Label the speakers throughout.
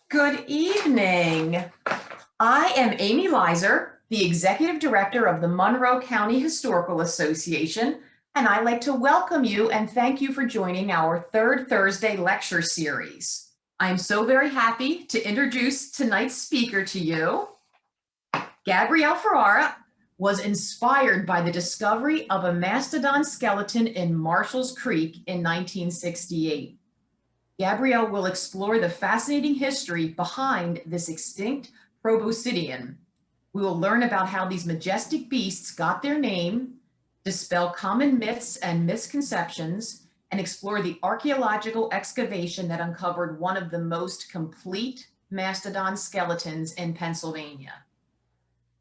Speaker 1: Good evening. I am Amy Lizer, the Executive Director of the Monroe County Historical Association, and I'd like to welcome you and thank you for joining our third Thursday lecture series. I'm so very happy to introduce tonight's speaker to you. Gabrielle Ferrara was inspired by the discovery of a Mastodon skeleton in Marshall's Creek in 1968. Gabrielle will explore the fascinating history behind this extinct proboscidean. We will learn about how these majestic beasts got their name, dispel common myths and misconceptions, and explore the archaeological excavation that uncovered one of the most complete Mastodon skeletons in Pennsylvania.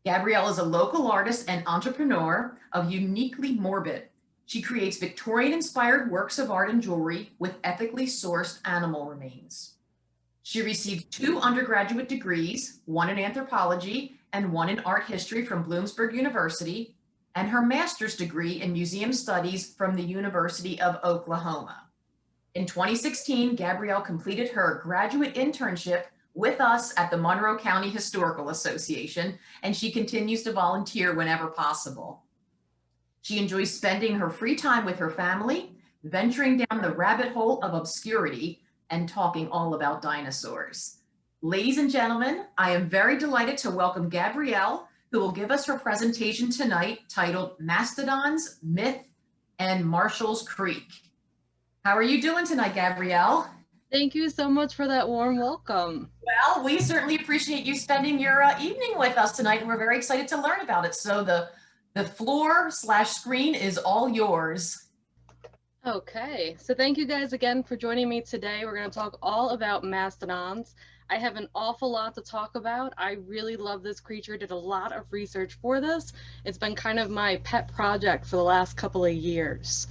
Speaker 1: Gabrielle is a local artist and entrepreneur of Uniquely Morbid. She creates Victorian-inspired works of art and jewelry with ethically sourced animal remains. She received 2 undergraduate degrees, one in anthropology and one in art history from Bloomsburg University, and her master's degree in museum studies from the University of Oklahoma. In 2016, Gabrielle completed her graduate internship with us at the Monroe County Historical Association, and she continues to volunteer whenever possible. She enjoys spending her free time with her family, venturing down the rabbit hole of obscurity, and talking all about dinosaurs. Ladies and gentlemen, I am very delighted to welcome Gabrielle, who will give us her presentation tonight titled Mastodons, Myth, and Marshall's Creek. How are you doing tonight, Gabrielle?
Speaker 2: Thank you so much for that warm welcome.
Speaker 1: Well, we certainly appreciate you spending your evening with us tonight, and we're very excited to learn about it. So the floor/screen is all yours.
Speaker 2: Okay, so thank you guys again for joining me today. We're going to talk all about mastodons. I have an awful lot to talk about. I really love this creature, did a lot of research for this. It's been kind of my pet project for the last couple of years.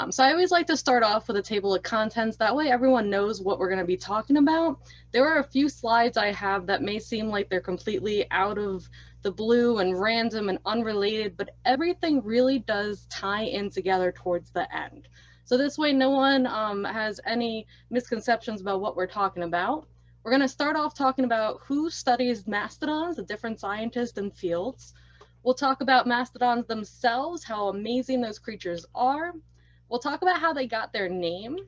Speaker 2: So I always like to start off with a table of contents. That way everyone knows what we're going to be talking about. There are a few slides I have that may seem like they're completely out of the blue and random and unrelated, but everything really does tie in together towards the end. So this way no one has any misconceptions about what we're talking about. We're going to start off talking about who studies mastodons, the different scientists and fields. We'll talk about mastodons themselves, how amazing those creatures are. We'll talk about how they got their name.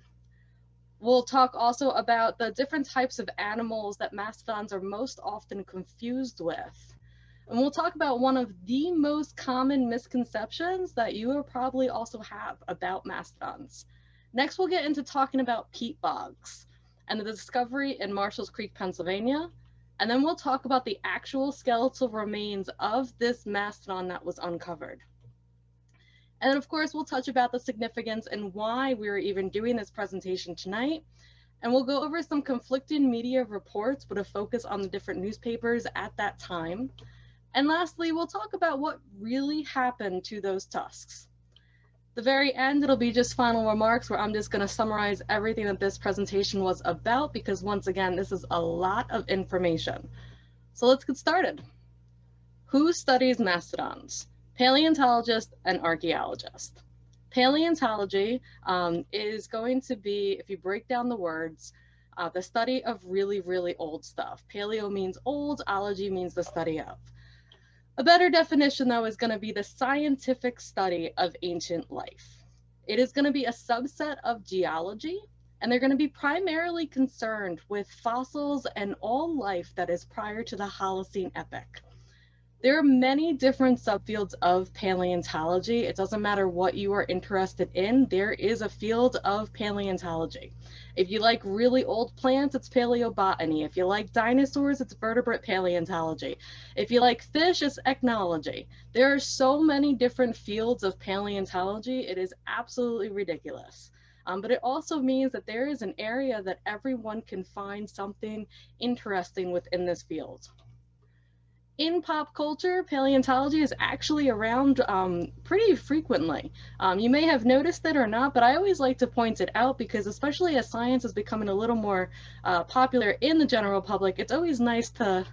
Speaker 2: We'll talk also about the different types of animals that mastodons are most often confused with. And we'll talk about one of the most common misconceptions that you will probably also have about mastodons. Next, we'll get into talking about peat bogs and the discovery in Marshall's Creek, Pennsylvania. And then we'll talk about the actual skeletal remains of this mastodon that was uncovered. And then of course, we'll touch about the significance and why we're even doing this presentation tonight. And we'll go over some conflicting media reports with a focus on the different newspapers at that time. And lastly, we'll talk about what really happened to those tusks. The very end, it'll be just final remarks where I'm just going to summarize everything that this presentation was about, because once again, this is a lot of information. So let's get started. Who studies mastodons? Paleontologist and archaeologist. Paleontology is going to be, if you break down the words, the study of really, really old stuff. Paleo means old, ology means the study of. A better definition, though, is going to be the scientific study of ancient life. It is going to be a subset of geology, and they're going to be primarily concerned with fossils and all life that is prior to the Holocene epoch. There are many different subfields of paleontology. It doesn't matter what you are interested in, there is a field of paleontology. If you like really old plants, it's paleobotany. If you like dinosaurs, it's vertebrate paleontology. If you like fish, it's echnology. There are so many different fields of paleontology, it is absolutely ridiculous. But it also means that there is an area that everyone can find something interesting within this field. In pop culture, paleontology is actually around pretty frequently. You may have noticed it or not, but I always like to point it out because especially as science is becoming a little more popular in the general public, it's always nice to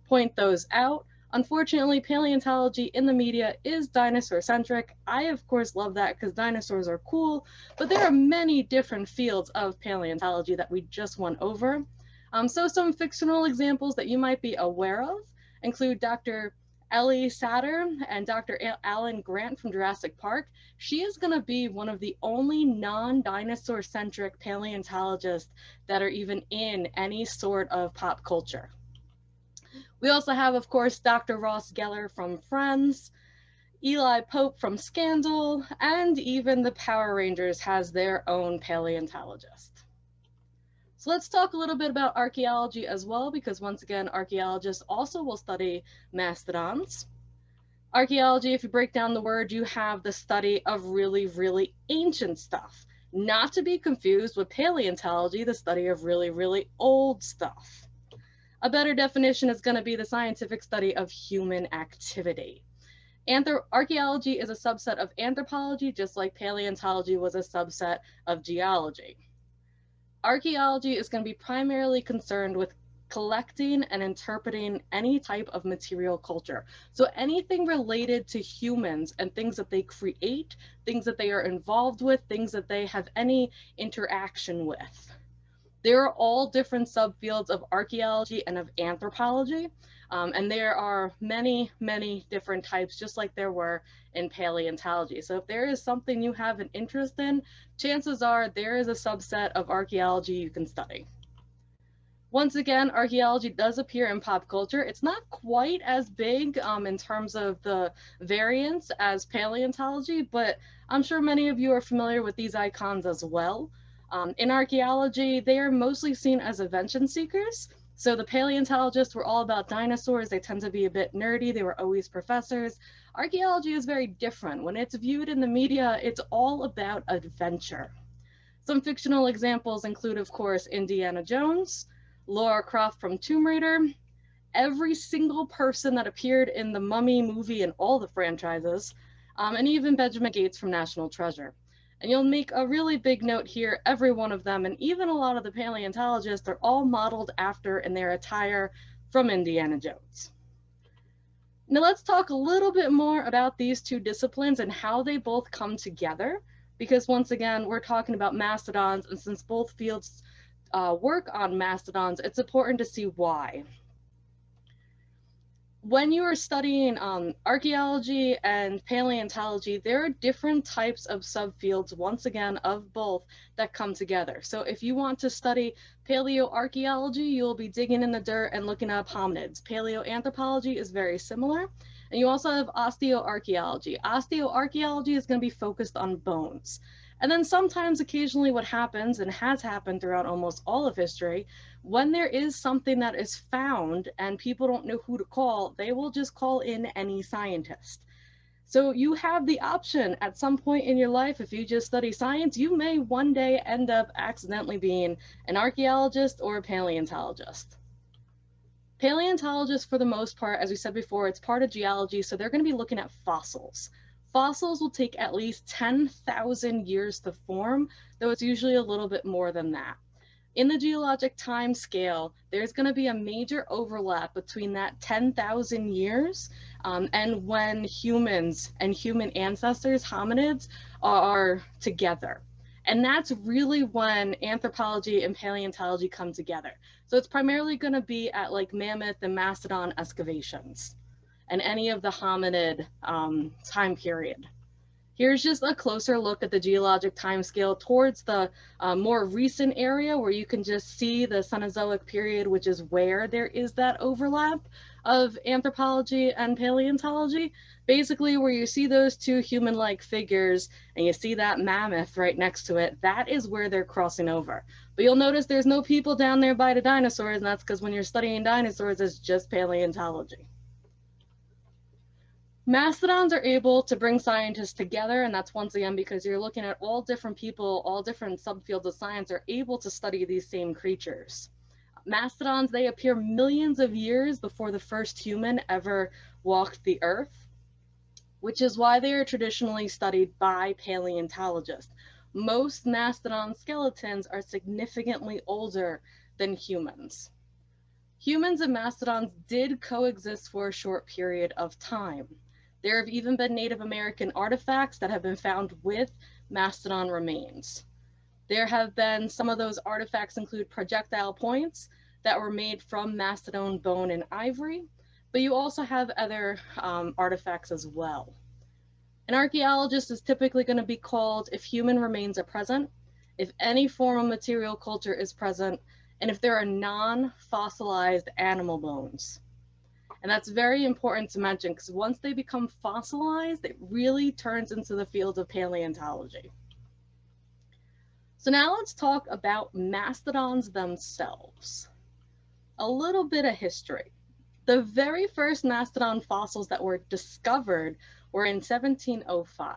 Speaker 2: point those out. Unfortunately, paleontology in the media is dinosaur-centric. I, of course, love that because dinosaurs are cool, but there are many different fields of paleontology that we just went over. So some fictional examples that you might be aware of include Dr. Ellie Satter and Dr. Alan Grant from Jurassic Park. She is going to be one of the only non-dinosaur centric paleontologists that are even in any sort of pop culture. We also have, of course, Dr. Ross Geller from Friends, Eli Pope from Scandal, and even the Power Rangers has their own paleontologist. So let's talk a little bit about archaeology as well, because once again, archaeologists also will study mastodons. Archaeology, if you break down the word, you have the study of really, really ancient stuff. Not to be confused with paleontology, the study of really, really old stuff. A better definition is going to be the scientific study of human activity. Archaeology is a subset of anthropology, just like paleontology was a subset of geology. Archaeology is going to be primarily concerned with collecting and interpreting any type of material culture. So anything related to humans and things that they create, things that they are involved with, things that they have any interaction with. There are all different subfields of archaeology and of anthropology, and there are many, many different types, just like there were in paleontology. So if there is something you have an interest in, chances are there is a subset of archaeology you can study. Once again, archaeology does appear in pop culture. It's not quite as big in terms of the variance as paleontology, but I'm sure many of you are familiar with these icons as well. In archaeology, they are mostly seen as invention seekers. So the paleontologists were all about dinosaurs. They tend to be a bit nerdy. They were always professors. Archaeology is very different. When it's viewed in the media, it's all about adventure. Some fictional examples include, of course, Indiana Jones, Lara Croft from Tomb Raider, every single person that appeared in the Mummy movie and all the franchises, and even Benjamin Gates from National Treasure. And you'll make a really big note here, every one of them, and even a lot of the paleontologists are all modeled after in their attire from Indiana Jones. Now let's talk a little bit more about these two disciplines and how they both come together, because once again, we're talking about mastodons, and since both fields work on mastodons, it's important to see why. When you are studying archaeology and paleontology, there are different types of subfields, once again, of both that come together. So if you want to study paleoarchaeology, you'll be digging in the dirt and looking up hominids. Paleoanthropology is very similar. And you also have osteoarchaeology. Osteoarchaeology is going to be focused on bones. And then sometimes, occasionally, what happens, and has happened throughout almost all of history, when there is something that is found and people don't know who to call, they will just call in any scientist. So you have the option at some point in your life, if you just study science, you may one day end up accidentally being an archaeologist or a paleontologist. Paleontologists, for the most part, as we said before, it's part of geology, so they're going to be looking at fossils. Fossils will take at least 10,000 years to form, though it's usually a little bit more than that. In the geologic time scale, there's going to be a major overlap between that 10,000 years and when humans and human ancestors, hominids, are together. And that's really when anthropology and paleontology come together. So it's primarily going to be at like Mammoth and Mastodon excavations and any of the hominid time period. Here's just a closer look at the geologic timescale towards the more recent area where you can just see the Cenozoic period, which is where there is that overlap of anthropology and paleontology. Basically, where you see those two human-like figures and you see that mammoth right next to it, that is where they're crossing over. But you'll notice there's no people down there by the dinosaurs, and that's because when you're studying dinosaurs, it's just paleontology. Mastodons are able to bring scientists together, and that's once again because you're looking at all different people, all different subfields of science are able to study these same creatures. Mastodons, they appear millions of years before the first human ever walked the earth, which is why they are traditionally studied by paleontologists. Most Mastodon skeletons are significantly older than humans. Humans and mastodons did coexist for a short period of time. There have even been Native American artifacts that have been found with mastodon remains. There have been, some of those artifacts include projectile points, that were made from mastodon bone and ivory, but you also have other artifacts as well. An archaeologist is typically going to be called if human remains are present, if any form of material culture is present, and if there are non-fossilized animal bones. And that's very important to mention because once they become fossilized, it really turns into the field of paleontology. So now let's talk about mastodons themselves. A little bit of history. The very first mastodon fossils that were discovered were in 1705.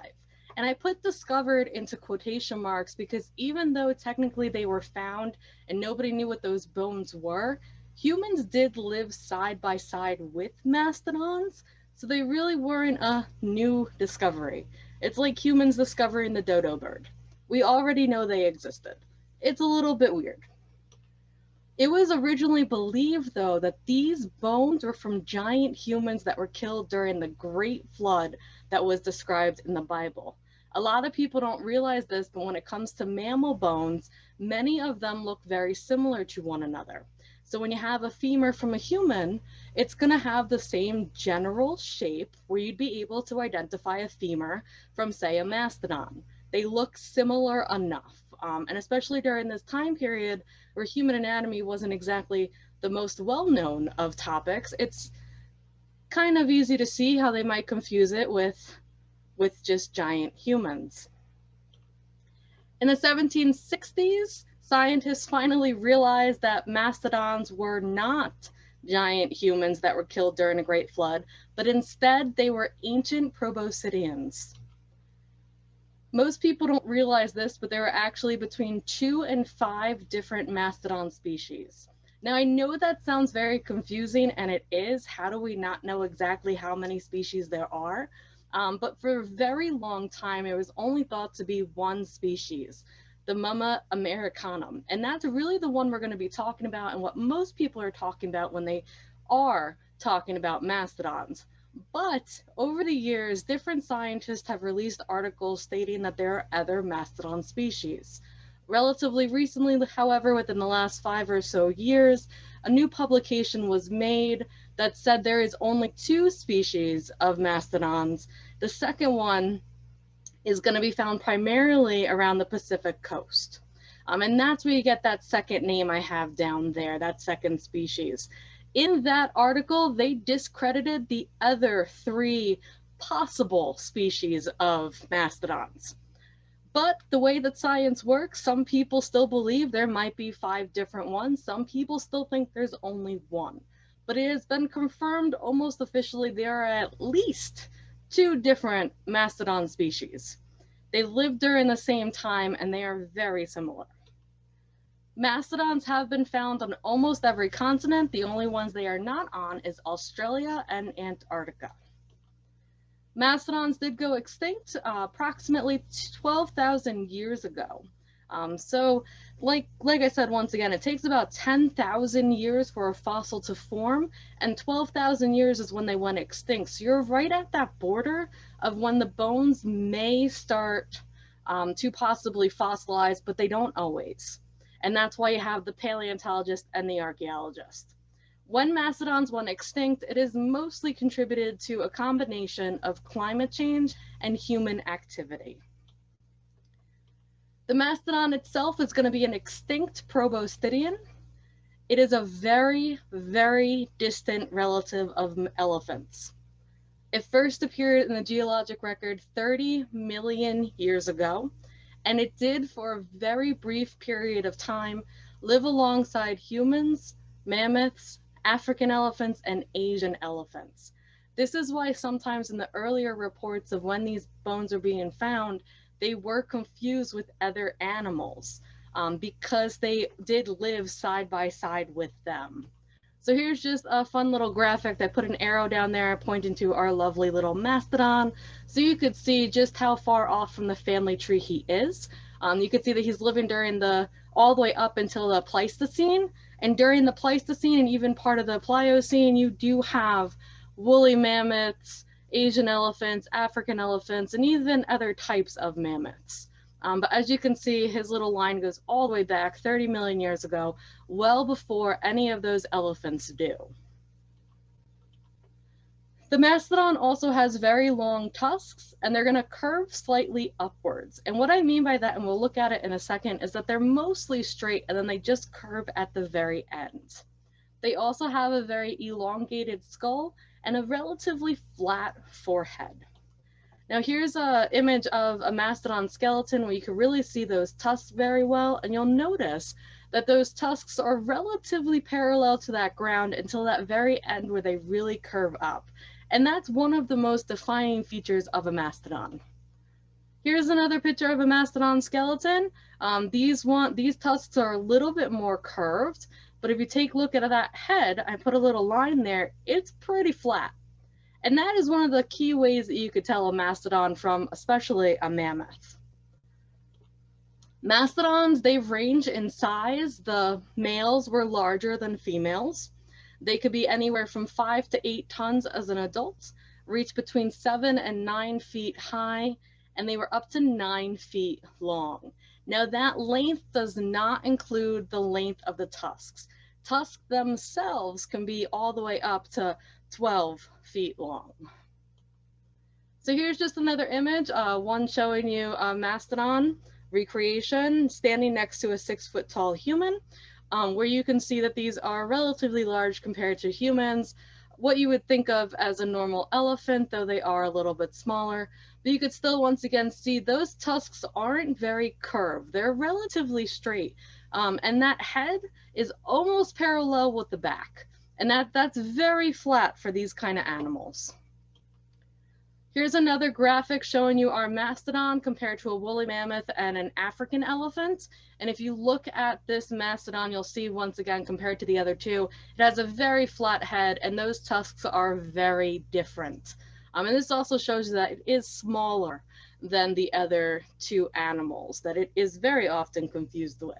Speaker 2: And I put discovered into quotation marks because even though technically they were found and nobody knew what those bones were, humans did live side by side with mastodons, so they really weren't a new discovery. It's like humans discovering the dodo bird. We already know they existed. It's a little bit weird. It was originally believed, though, that these bones were from giant humans that were killed during the Great Flood that was described in the Bible. A lot of people don't realize this, but when it comes to mammal bones, many of them look very similar to one another. So when you have a femur from a human, it's going to have the same general shape where you'd be able to identify a femur from, say, a mastodon. They look similar enough. And especially during this time period where human anatomy wasn't exactly the most well-known of topics, it's kind of easy to see how they might confuse it with just giant humans. In the 1760s, scientists finally realized that mastodons were not giant humans that were killed during a Great Flood, but instead they were ancient proboscideans. Most people don't realize this, but there are actually between 2 and 5 different mastodon species. Now, I know that sounds very confusing, and it is. How do we not know exactly how many species there are? But for a very long time, it was only thought to be one species, the Mammoth americanum. And that's really the one we're going to be talking about and what most people are talking about when they are talking about mastodons. But over the years, different scientists have released articles stating that there are other mastodon species. Relatively recently, however, within the last 5 or so years, a new publication was made that said there is only 2 species of mastodons. The second one is going to be found primarily around the Pacific coast. And that's where you get that second name I have down there, that second species. In that article, they discredited the other 3 possible species of mastodons. But the way that science works, some people still believe there might be 5 different ones. Some people still think there's only one. But it has been confirmed almost officially there are at least 2 different mastodon species. They live during the same time and they are very similar. Mastodons have been found on almost every continent. The only ones they are not on is Australia and Antarctica. Mastodons did go extinct approximately 12,000 years ago. So like I said, once again, it takes about 10,000 years for a fossil to form, and 12,000 years is when they went extinct. So you're right at that border of when the bones may start to possibly fossilize, but they don't always. And that's why you have the paleontologist and the archaeologist. When mastodons went extinct, it is mostly contributed to a combination of climate change and human activity. The mastodon itself is going to be an extinct proboscidean. It is a very, very distant relative of elephants. It first appeared in the geologic record 30 million years ago, and it did, for a very brief period of time, live alongside humans, mammoths, African elephants, and Asian elephants. This is why sometimes in the earlier reports of when these bones are being found, they were confused with other animals because they did live side by side with them. So here's just a fun little graphic that put an arrow down there pointing to our lovely little mastodon. So you could see just how far off from the family tree he is. You could see that he's living during all the way up until the Pleistocene. And during the Pleistocene and even part of the Pliocene, you do have woolly mammoths, Asian elephants, African elephants, and even other types of mammoths. But as you can see, his little line goes all the way back 30 million years ago, well before any of those elephants do. The mastodon also has very long tusks, and they're going to curve slightly upwards. And what I mean by that, and we'll look at it in a second, is that they're mostly straight and then they just curve at the very end. They also have a very elongated skull and a relatively flat forehead. Now here's an image of a mastodon skeleton where you can really see those tusks very well, and you'll notice that those tusks are relatively parallel to that ground until that very end where they really curve up. And that's one of the most defining features of a mastodon. Here's another picture of a mastodon skeleton. These tusks are a little bit more curved, but if you take a look at that head, I put a little line there, it's pretty flat. And that is one of the key ways that you could tell a mastodon from especially a mammoth. Mastodons, they range in size. The males were larger than females. They could be anywhere from 5 to 8 tons as an adult, reach between 7 and 9 feet high, and they were up to 9 feet long. Now that length does not include the length of the tusks. Tusks themselves can be all the way up to 12 feet long. So here's just another image, one showing you a mastodon recreation standing next to a 6-foot tall human, where you can see that these are relatively large compared to humans, what you would think of as a normal elephant, though they are a little bit smaller. But you could still once again see those tusks aren't very curved. They're relatively straight. And that head is almost parallel with the back. And that's very flat for these kind of animals. Here's another graphic showing you our mastodon compared to a woolly mammoth and an African elephant. And if you look at this mastodon, you'll see once again, compared to the other two, it has a very flat head and those tusks are very different. And this also shows you that it is smaller than the other two animals that it is very often confused with.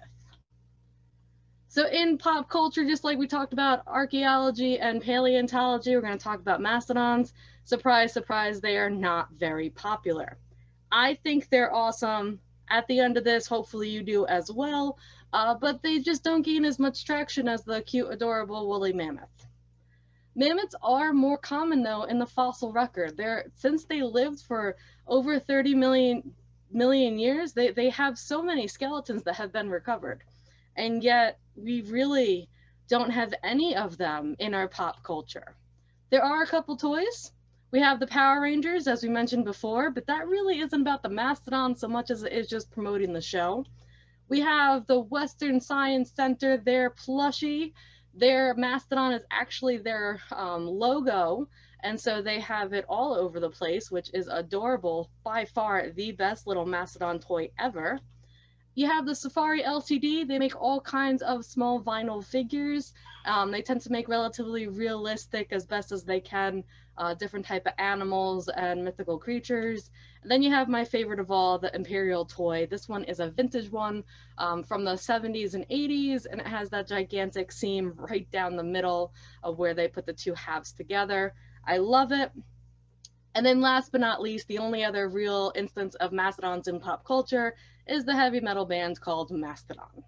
Speaker 2: So in pop culture, just like we talked about archaeology and paleontology, we're going to talk about mastodons. Surprise, surprise, they are not very popular. I think they're awesome. At the end of this, hopefully you do as well, but they just don't gain as much traction as the cute, adorable woolly mammoth. Mammoths are more common though in the fossil record. Since they lived for over 30 million years, they have so many skeletons that have been recovered. And yet we really don't have any of them in our pop culture. There are a couple toys. We have the Power Rangers, as we mentioned before, but that really isn't about the mastodon so much as it is just promoting the show. We have the Western Science Center, their plushie. Their mastodon is actually their logo, and so they have it all over the place, which is adorable. By far the best little mastodon toy ever. You have the Safari LTD. They make all kinds of small vinyl figures. They tend to make relatively realistic, as best as they can, different type of animals and mythical creatures. And then you have my favorite of all, the Imperial Toy. This one is a vintage one from the 70s and 80s, and it has that gigantic seam right down the middle of where they put the two halves together. I love it. And then last but not least, the only other real instance of mastodons in pop culture is the heavy metal band called Mastodon.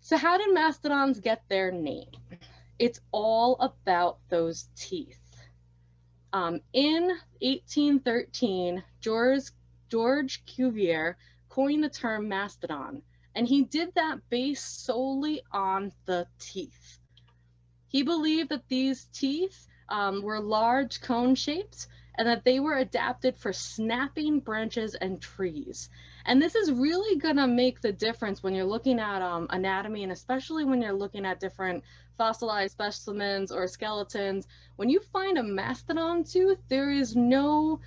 Speaker 2: So how did mastodons get their name? It's all about those teeth. In 1813, George Cuvier coined the term mastodon, and he did that based solely on the teeth. He believed that these teeth were large cone-shaped and that they were adapted for snapping branches and trees. And this is really gonna make the difference when you're looking at anatomy, and especially when you're looking at different fossilized specimens or skeletons. When you find a mastodon tooth, there is no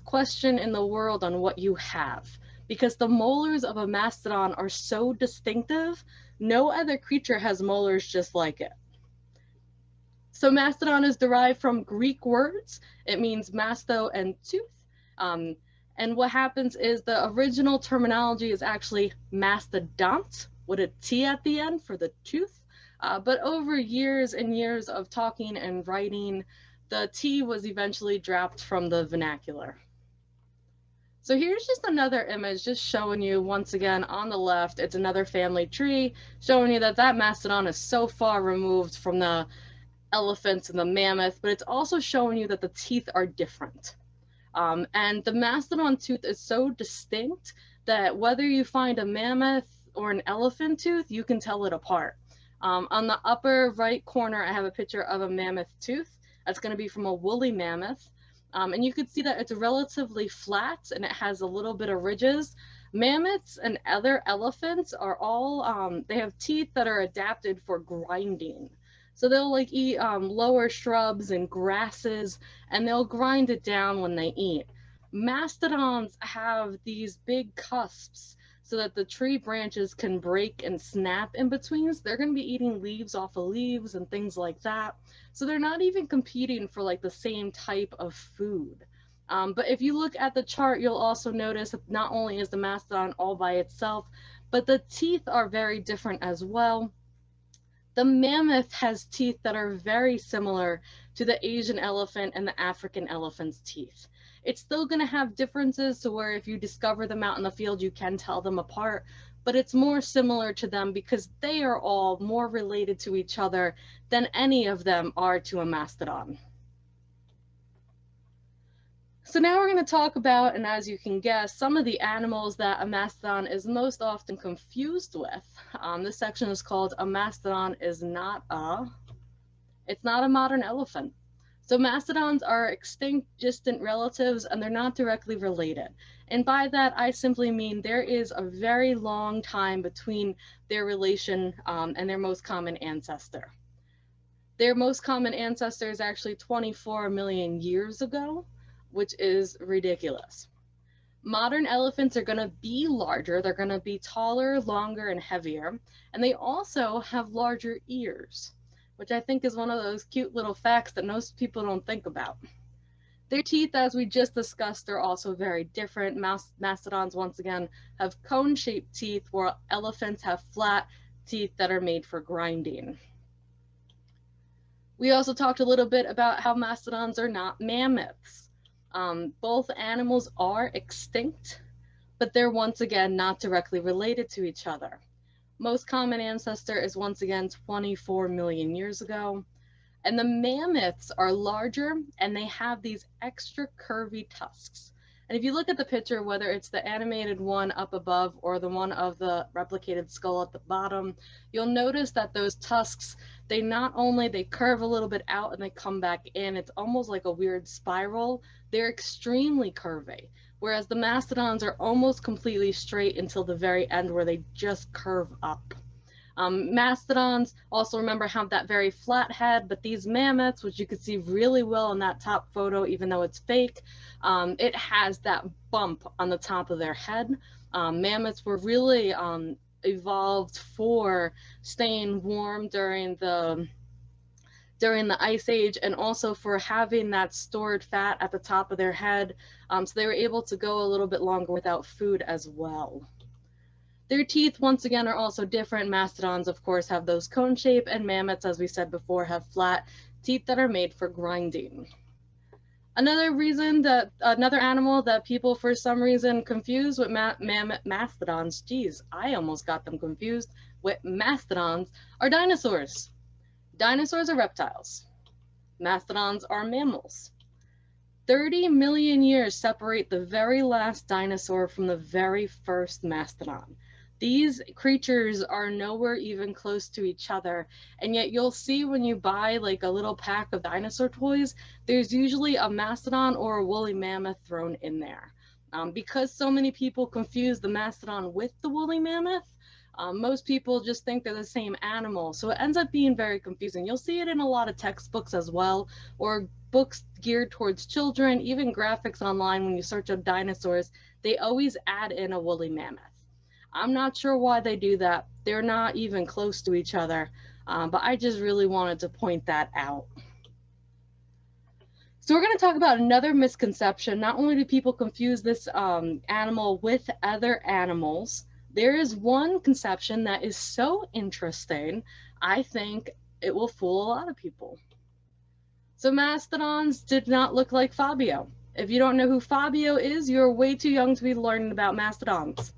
Speaker 2: question in the world on what you have, because the molars of a mastodon are so distinctive. No other creature has molars just like it. So mastodon is derived from Greek words. It means masto and tooth. And what happens is the original terminology is actually mastodont with a T at the end for the tooth. But over years and years of talking and writing, the T was eventually dropped from the vernacular. So here's just another image just showing you once again on the left, it's another family tree showing you that that mastodon is so far removed from the elephants and the mammoth, but it's also showing you that the teeth are different. And the mastodon tooth is so distinct that whether you find a mammoth or an elephant tooth, you can tell it apart. On the upper right corner, I have a picture of a mammoth tooth. That's going to be from a woolly mammoth. And you can see that it's relatively flat and it has a little bit of ridges. Mammoths and other elephants are all, they have teeth that are adapted for grinding. So they'll like eat lower shrubs and grasses, and they'll grind it down when they eat. Mastodons have these big cusps so that the tree branches can break and snap in between. So they're going to be eating leaves off of leaves and things like that. So they're not even competing for like the same type of food. But if you look at the chart, you'll also notice that not only is the mastodon all by itself, but the teeth are very different as well. The mammoth has teeth that are very similar to the Asian elephant and the African elephant's teeth. It's still going to have differences to where if you discover them out in the field, you can tell them apart, but it's more similar to them because they are all more related to each other than any of them are to a mastodon. So now we're going to talk about, and as you can guess, some of the animals that a mastodon is most often confused with. This section is called "A Mastodon is not a," it's not a modern elephant. So mastodons are extinct distant relatives and they're not directly related. And by that, I simply mean there is a very long time between their relation and their most common ancestor. Their most common ancestor is actually 24 million years ago, which is ridiculous. Modern elephants are going to be larger, they're going to be taller, longer, and heavier, and they also have larger ears, which I think is one of those cute little facts that most people don't think about. Their teeth, as we just discussed, are also very different. Mastodons, once again, have cone-shaped teeth, while elephants have flat teeth that are made for grinding. We also talked a little bit about how mastodons are not mammoths. Both animals are extinct, but they're once again not directly related to each other. Most common ancestor is once again 24 million years ago. And the mammoths are larger and they have these extra curvy tusks. And if you look at the picture, whether it's the animated one up above or the one of the replicated skull at the bottom, you'll notice that those tusks, they not only, they curve a little bit out and they come back in, it's almost like a weird spiral. They're extremely curvy, whereas the mastodons are almost completely straight until the very end where they just curve up. Mastodons, also remember, have that very flat head, but these mammoths, which you can see really well in that top photo, even though it's fake, it has that bump on the top of their head. Mammoths were really evolved for staying warm during the Ice Age, and also for having that stored fat at the top of their head, so they were able to go a little bit longer without food as well. Their teeth, once again, are also different. Mastodons, of course, have those cone shape, and mammoths, as we said before, have flat teeth that are made for grinding. Another animal that people for some reason confuse with mastodons, geez, I almost got them confused with mastodons, are dinosaurs. Dinosaurs are reptiles. Mastodons are mammals. 30 million years separate the very last dinosaur from the very first mastodon. These creatures are nowhere even close to each other, and yet you'll see when you buy like a little pack of dinosaur toys, there's usually a mastodon or a woolly mammoth thrown in there. Because so many people confuse the mastodon with the woolly mammoth, most people just think they're the same animal, so it ends up being very confusing. You'll see it in a lot of textbooks as well, or books geared towards children, even graphics online. When you search up dinosaurs, they always add in a woolly mammoth. I'm not sure why they do that. They're not even close to each other, but I just really wanted to point that out. So we're going to talk about another misconception. Not only do people confuse this animal with other animals, there is one conception that is so interesting, I think it will fool a lot of people. So mastodons did not look like Fabio. If you don't know who Fabio is, you're way too young to be learning about mastodons.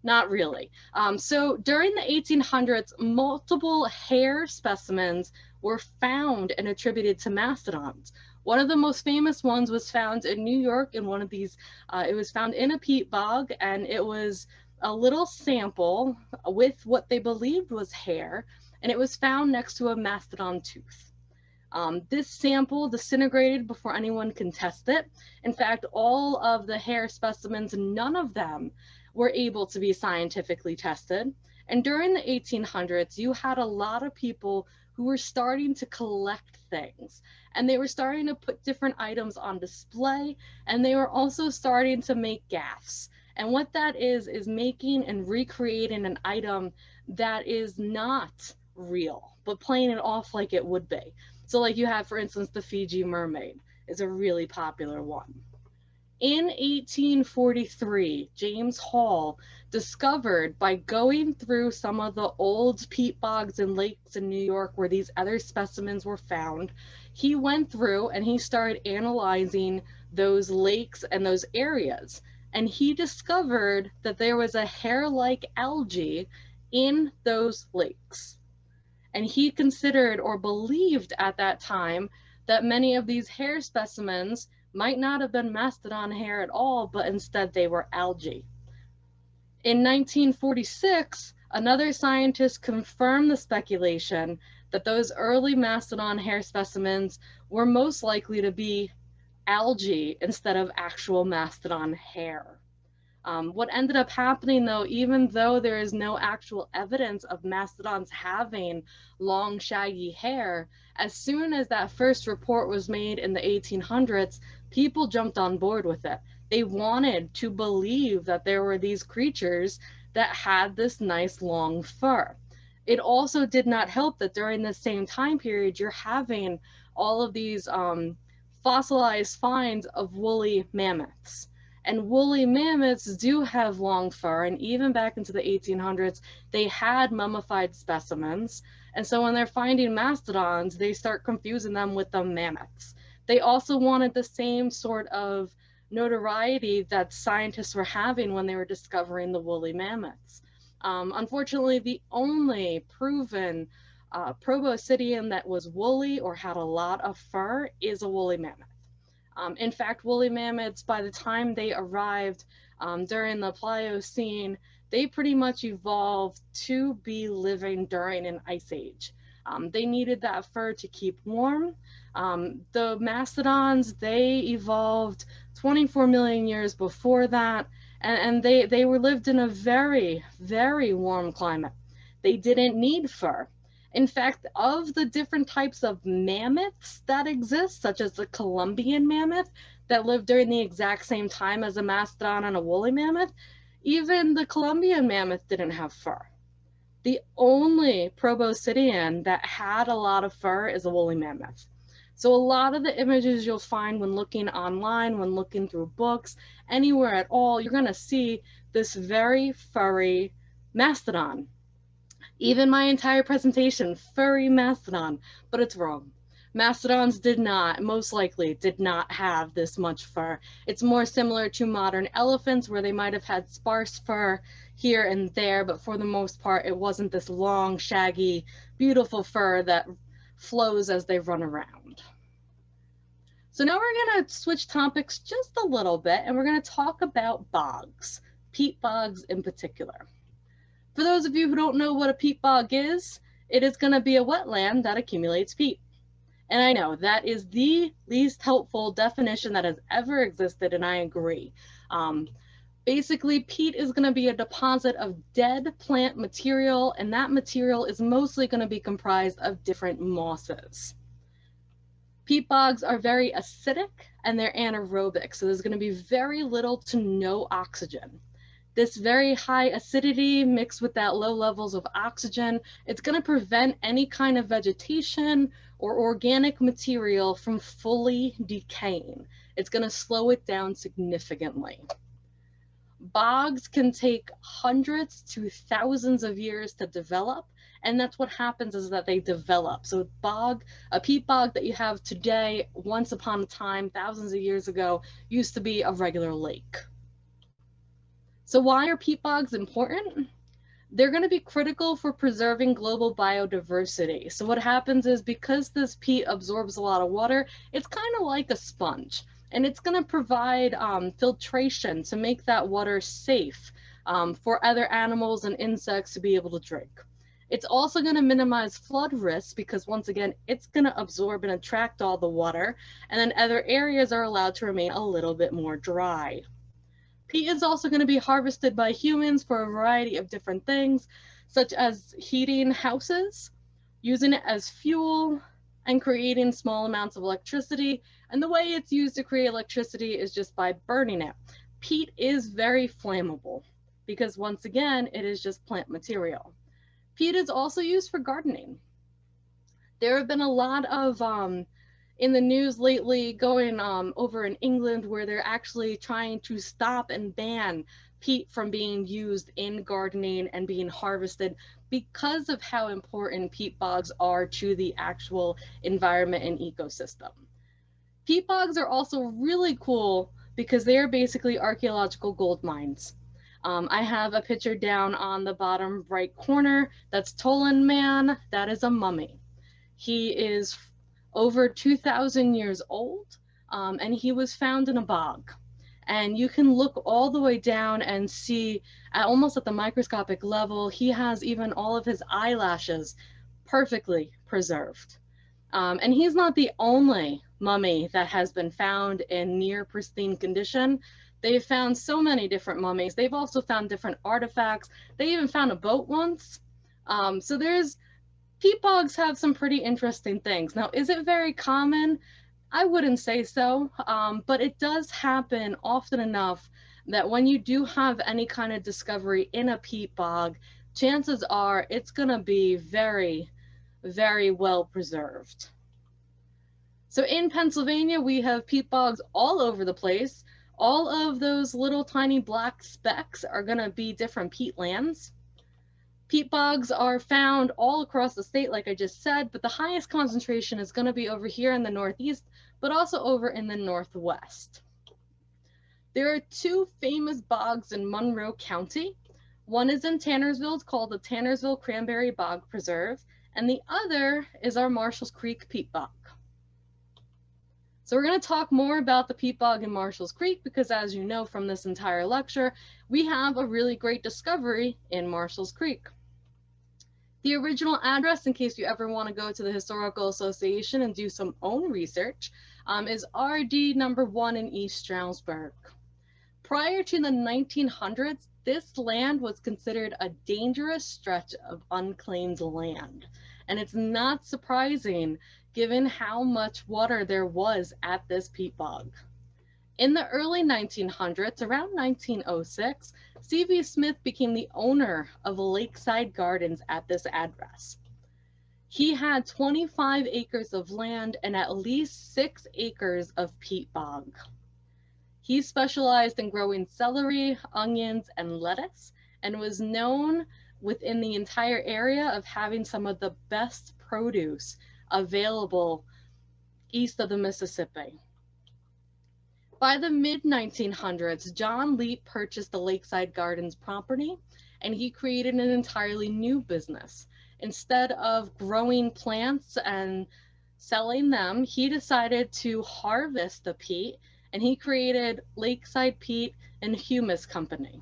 Speaker 2: Not really. So during the 1800s, multiple hair specimens were found and attributed to mastodons. One of the most famous ones was found in New York in one of these, it was found in a peat bog, and it was a little sample with what they believed was hair, and it was found next to a mastodon tooth. This sample disintegrated before anyone can test it. In fact, all of the hair specimens, none of them were able to be scientifically tested. And during the 1800s, you had a lot of people who were starting to collect things, and they were starting to put different items on display, and they were also starting to make gaffs. And what that is making and recreating an item that is not real, but playing it off like it would be. So like you have, for instance, the Fiji mermaid is a really popular one. In 1843, James Hall discovered, by going through some of the old peat bogs and lakes in New York where these other specimens were found, he went through and he started analyzing those lakes and those areas. And he discovered that there was a hair-like algae in those lakes. And he considered or believed at that time that many of these hair specimens might not have been mastodon hair at all, but instead they were algae. In 1946, another scientist confirmed the speculation that those early mastodon hair specimens were most likely to be algae instead of actual mastodon hair. What ended up happening, though, even though there is no actual evidence of mastodons having long, shaggy hair, as soon as that first report was made in the 1800s, people jumped on board with it. They wanted to believe that there were these creatures that had this nice long fur. It also did not help that during the same time period, you're having all of these fossilized finds of woolly mammoths. And woolly mammoths do have long fur, and even back into the 1800s, they had mummified specimens. And so when they're finding mastodons, they start confusing them with the mammoths. They also wanted the same sort of notoriety that scientists were having when they were discovering the woolly mammoths. Unfortunately, the only proven proboscidean that was woolly or had a lot of fur is a woolly mammoth. In fact, woolly mammoths, by the time they arrived during the Pliocene, they pretty much evolved to be living during an ice age. They needed that fur to keep warm. The mastodons, they evolved 24 million years before that, and they were lived in a very, very warm climate. They didn't need fur. In fact, of the different types of mammoths that exist, such as the Columbian mammoth that lived during the exact same time as a mastodon and a woolly mammoth, even the Columbian mammoth didn't have fur. The only proboscidean that had a lot of fur is a woolly mammoth. So a lot of the images you'll find when looking online, when looking through books, anywhere at all, you're going to see this very furry mastodon. Even my entire presentation, furry mastodon, but it's wrong. Mastodons did not, most likely, did not have this much fur. It's more similar to modern elephants, where they might have had sparse fur here and there, but for the most part, it wasn't this long, shaggy, beautiful fur that flows as they run around. So now we're going to switch topics just a little bit, and we're going to talk about bogs, peat bogs in particular. For those of you who don't know what a peat bog is, it is going to be a wetland that accumulates peat. And I know that is the least helpful definition that has ever existed, and I agree. Basically, peat is going to be a deposit of dead plant material, and that material is mostly going to be comprised of different mosses. Peat bogs are very acidic and they're anaerobic, so there's going to be very little to no oxygen. This very high acidity mixed with that low levels of oxygen, it's going to prevent any kind of vegetation or organic material from fully decaying. It's going to slow it down significantly. Bogs can take hundreds to thousands of years to develop, and that's what happens is that they develop. So a peat bog that you have today, once upon a time, thousands of years ago, used to be a regular lake. So why are peat bogs important? They're going to be critical for preserving global biodiversity. So what happens is, because this peat absorbs a lot of water, it's kind of like a sponge, and it's going to provide filtration to make that water safe for other animals and insects to be able to drink. It's also going to minimize flood risks because, once again, it's going to absorb and attract all the water, and then other areas are allowed to remain a little bit more dry. Peat is also going to be harvested by humans for a variety of different things, such as heating houses, using it as fuel, and creating small amounts of electricity. And the way it's used to create electricity is just by burning it. Peat is very flammable because, once again, it is just plant material. Peat is also used for gardening. There have been a lot of in the news lately going over in England where they're actually trying to stop and ban peat from being used in gardening and being harvested because of how important peat bogs are to the actual environment and ecosystem. Peat bogs are also really cool because they are basically archaeological gold mines. I have a picture down on the bottom right corner. That's Tolan Man. That is a mummy. He is over 2,000 years old, and he was found in a bog. And you can look all the way down and see, almost at the microscopic level, he has even all of his eyelashes perfectly preserved. And he's not the only mummy that has been found in near pristine condition. They've found so many different mummies. They've also found different artifacts. They even found a boat once. So peat bogs have some pretty interesting things. Now, is it very common? I wouldn't say so, but it does happen often enough that when you do have any kind of discovery in a peat bog, chances are it's going to be very, very well preserved. So in Pennsylvania, we have peat bogs all over the place. All of those little tiny black specks are going to be different peatlands. Peat bogs are found all across the state, like I just said, but the highest concentration is going to be over here in the Northeast, but also over in the Northwest. There are two famous bogs in Monroe County. One is in Tannersville, it's called the Tannersville Cranberry Bog Preserve, and the other is our Marshalls Creek Peat Bog. So we're going to talk more about the peat bog in Marshalls Creek because, as you know from this entire lecture, we have a really great discovery in Marshalls Creek. The original address, in case you ever want to go to the Historical Association and do some own research, is RD number 1 in East Stroudsburg. Prior to the 1900s, this land was considered a dangerous stretch of unclaimed land. And it's not surprising given how much water there was at this peat bog. In the early 1900s, around 1906, C.V. Smith became the owner of Lakeside Gardens at this address. He had 25 acres of land and at least 6 acres of peat bog. He specialized in growing celery, onions, and lettuce, and was known within the entire area of having some of the best produce available east of the Mississippi. By the mid-1900s, John Leap purchased the Lakeside Gardens property, and he created an entirely new business. Instead of growing plants and selling them, he decided to harvest the peat, and he created Lakeside Peat and Humus Company.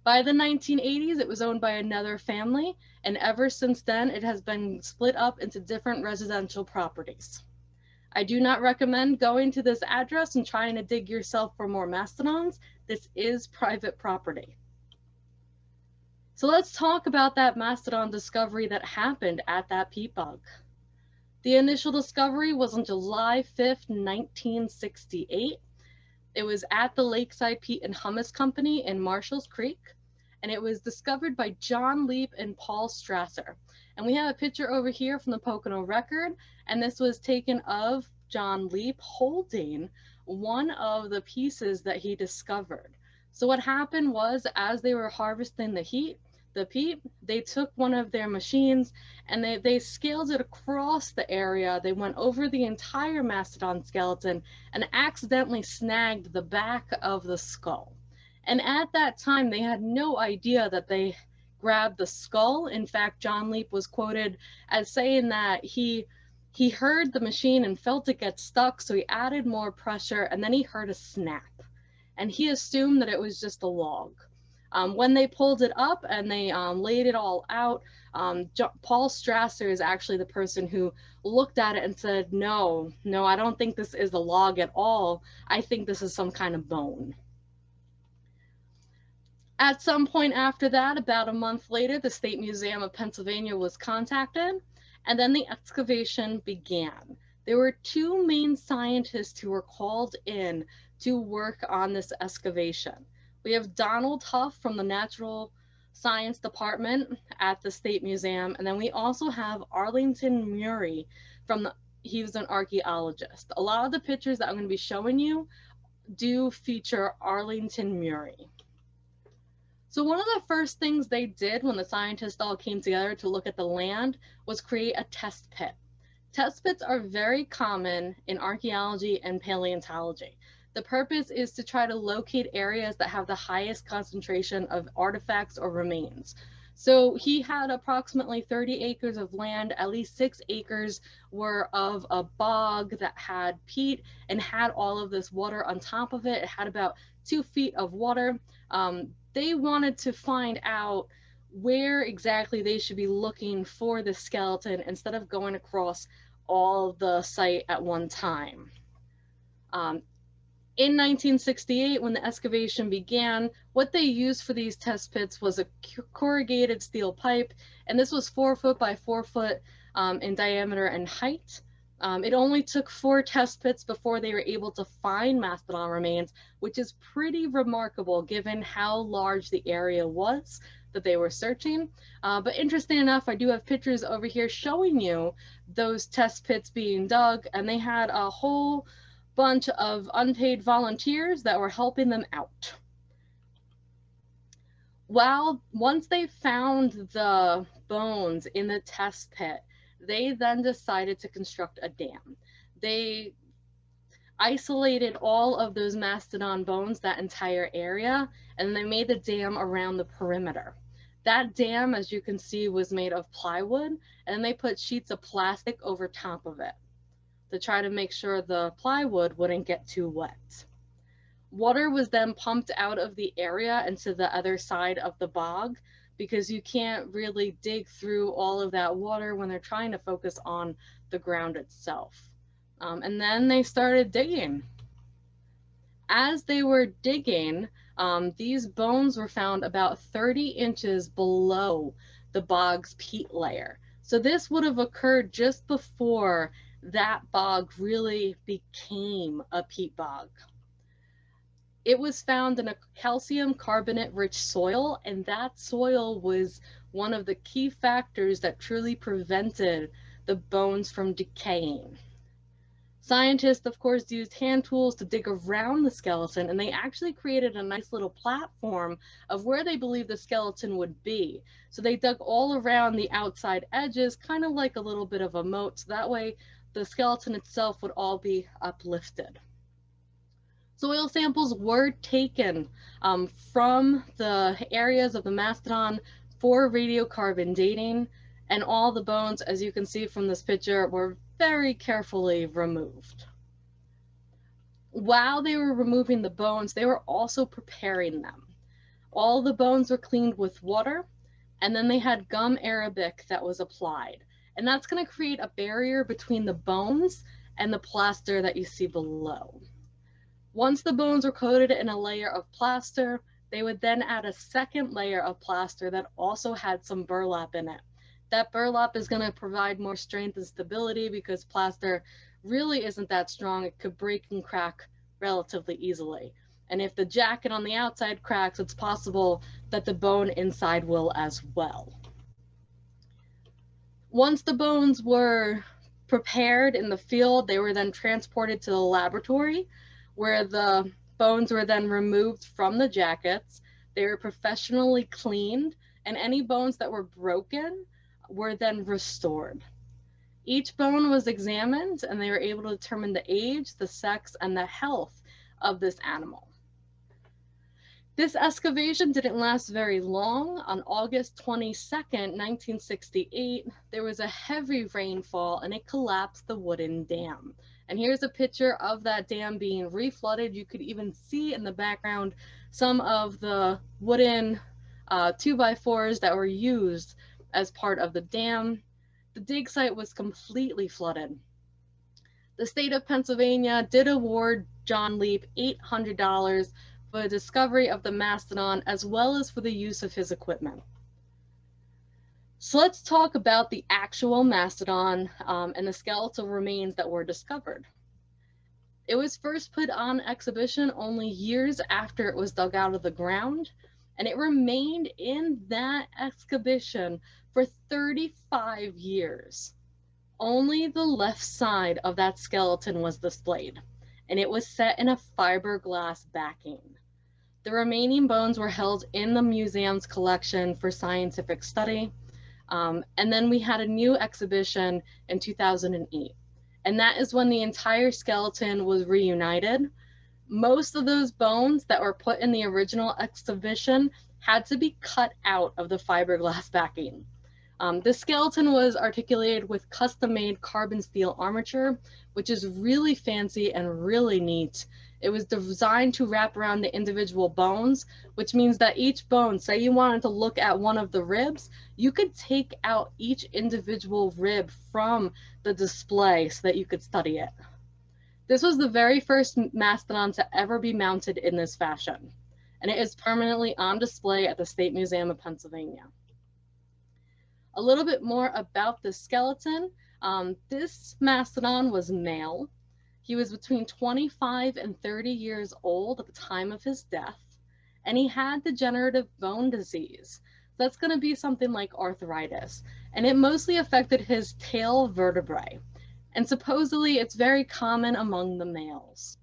Speaker 2: By the 1980s, it was owned by another family, and ever since then, it has been split up into different residential properties. I do not recommend going to this address and trying to dig yourself for more mastodons. This is private property. So let's talk about that mastodon discovery that happened at that peat bog. The initial discovery was on July 5th, 1968. It was at the Lakeside Peat and Humus Company in Marshalls Creek, and it was discovered by John Leap and Paul Strasser. And we have a picture over here from the Pocono Record, and this was taken of John Leap holding one of the pieces that he discovered. So what happened was, as they were harvesting the peat, they took one of their machines and they scaled it across the area. They went over the entire mastodon skeleton and accidentally snagged the back of the skull. And at that time, they had no idea that they grabbed the skull. In fact, John Leap was quoted as saying that he heard the machine and felt it get stuck, so he added more pressure, and then he heard a snap. And he assumed that it was just a log. When they pulled it up and they laid it all out, Paul Strasser is actually the person who looked at it and said, no, I don't think this is a log at all. I think this is some kind of bone. At some point after that, about a month later, the State Museum of Pennsylvania was contacted, and then the excavation began. There were two main scientists who were called in to work on this excavation. We have Donald Huff from the Natural Science Department at the State Museum, and then we also have Arlington Murray he was an archaeologist. A lot of the pictures that I'm going to be showing you do feature Arlington Murray. So one of the first things they did when the scientists all came together to look at the land was create a test pit. Test pits are very common in archaeology and paleontology. The purpose is to try to locate areas that have the highest concentration of artifacts or remains. So he had approximately 30 acres of land. At least 6 acres were of a bog that had peat and had all of this water on top of it. It had about 2 feet of water. They wanted to find out where exactly they should be looking for the skeleton instead of going across all the site at one time. In 1968, when the excavation began, what they used for these test pits was a corrugated steel pipe, and this was 4 foot by 4 foot in diameter and height. It only took 4 test pits before they were able to find mastodon remains, which is pretty remarkable given how large the area was that they were searching. But interesting enough, I do have pictures over here showing you those test pits being dug, and they had a whole bunch of unpaid volunteers that were helping them out. Once they found the bones in the test pit, they then decided to construct a dam. They isolated all of those mastodon bones, that entire area, and they made the dam around the perimeter. That dam, as you can see, was made of plywood, and they put sheets of plastic over top of it to try to make sure the plywood wouldn't get too wet. Water was then pumped out of the area and to the other side of the bog, because you can't really dig through all of that water when they're trying to focus on the ground itself. And then they started digging. As they were digging, these bones were found about 30 inches below the bog's peat layer. So this would have occurred just before that bog really became a peat bog. It was found in a calcium carbonate-rich soil, and that soil was one of the key factors that truly prevented the bones from decaying. Scientists, of course, used hand tools to dig around the skeleton, and they actually created a nice little platform of where they believed the skeleton would be. So they dug all around the outside edges, kind of like a little bit of a moat, so that way the skeleton itself would all be uplifted. Soil samples were taken from the areas of the mastodon for radiocarbon dating, and all the bones, as you can see from this picture, were very carefully removed. While they were removing the bones, they were also preparing them. All the bones were cleaned with water, and then they had gum arabic that was applied. And that's going to create a barrier between the bones and the plaster that you see below. Once the bones were coated in a layer of plaster, they would then add a second layer of plaster that also had some burlap in it. That burlap is going to provide more strength and stability because plaster really isn't that strong. It could break and crack relatively easily. And if the jacket on the outside cracks, it's possible that the bone inside will as well. Once the bones were prepared in the field, they were then transported to the laboratory where the Bones were then removed from the jackets. They were professionally cleaned, and any bones that were broken were then restored. Each bone was examined, and they were able to determine the age, the sex, and the health of this animal. This excavation didn't last very long. On August 22nd, 1968, there was a heavy rainfall and it collapsed the wooden dam. And here's a picture of that dam being reflooded. You could even see in the background some of the wooden 2x4s that were used as part of the dam. The dig site was completely flooded. The state of Pennsylvania did award John Leap $800 for the discovery of the mastodon as well as for the use of his equipment. So let's talk about the actual mastodon and the skeletal remains that were discovered. It was first put on exhibition only years after it was dug out of the ground, and it remained in that exhibition for 35 years. Only the left side of that skeleton was displayed, and it was set in a fiberglass backing. The remaining bones were held in the museum's collection for scientific study. And then we had a new exhibition in 2008. And that is when the entire skeleton was reunited. Most of those bones that were put in the original exhibition had to be cut out of the fiberglass backing. The skeleton was articulated with custom-made carbon steel armature, which is really fancy and really neat. It was designed to wrap around the individual bones, which means that each bone, say you wanted to look at one of the ribs, you could take out each individual rib from the display so that you could study it. This was the very first mastodon to ever be mounted in this fashion, and it is permanently on display at the State Museum of Pennsylvania. A little bit more about the skeleton. This mastodon was male. He was between 25 and 30 years old at the time of his death, and he had degenerative bone disease. That's going to be something like arthritis, and it mostly affected his tail vertebrae, and supposedly it's very common among the males.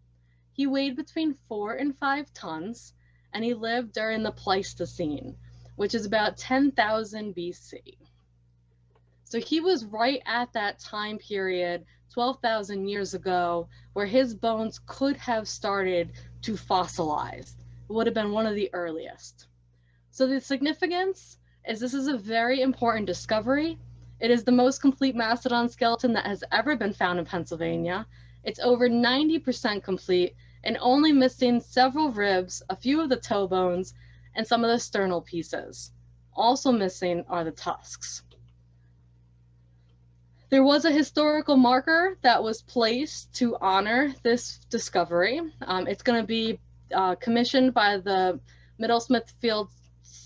Speaker 2: He weighed between 4 and 5 tons, and he lived during the Pleistocene, which is about 10,000 BC. So he was right at that time period, 12,000 years ago, where his bones could have started to fossilize. It would have been one of the earliest. So the significance is this is a very important discovery. It is the most complete mastodon skeleton that has ever been found in Pennsylvania. It's over 90% complete and only missing several ribs, a few of the toe bones, and some of the sternal pieces. Also missing are the tusks. There was a historical marker that was placed to honor this discovery. It's going to be commissioned by the Middle Smithfield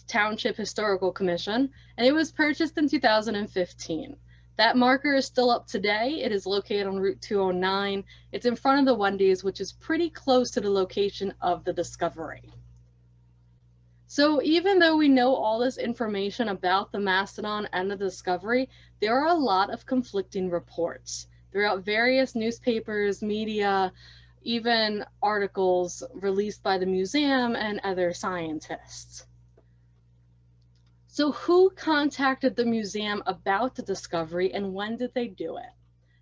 Speaker 2: Township Historical Commission, and it was purchased in 2015. That marker is still up today. It is located on Route 209. It's in front of the Wendy's, which is pretty close to the location of the discovery. So even though we know all this information about the mastodon and the discovery, there are a lot of conflicting reports throughout various newspapers, media, even articles released by the museum and other scientists. So who contacted the museum about the discovery and when did they do it?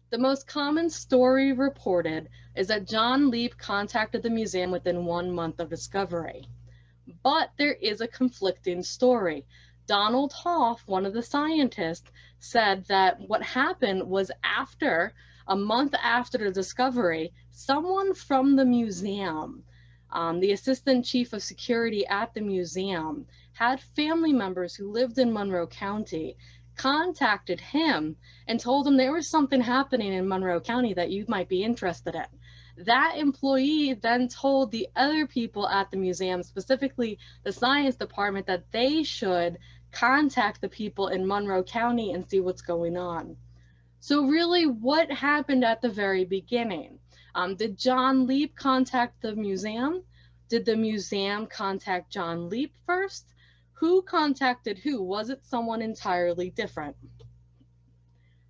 Speaker 2: The most common story reported is that John Leap contacted the museum within 1 month of discovery. But there is a conflicting story. Donald Hoff, one of the scientists, said that what happened was a month after the discovery, someone from the museum, the assistant chief of security at the museum, had family members who lived in Monroe County, contacted him and told him there was something happening in Monroe County that you might be interested in. That employee then told the other people at the museum, specifically the science department, that they should contact the people in Monroe County and see what's going on. So really, what happened at the very beginning? Did John Leap contact the museum? Did the museum contact John Leap first? Who contacted who? Was it someone entirely different?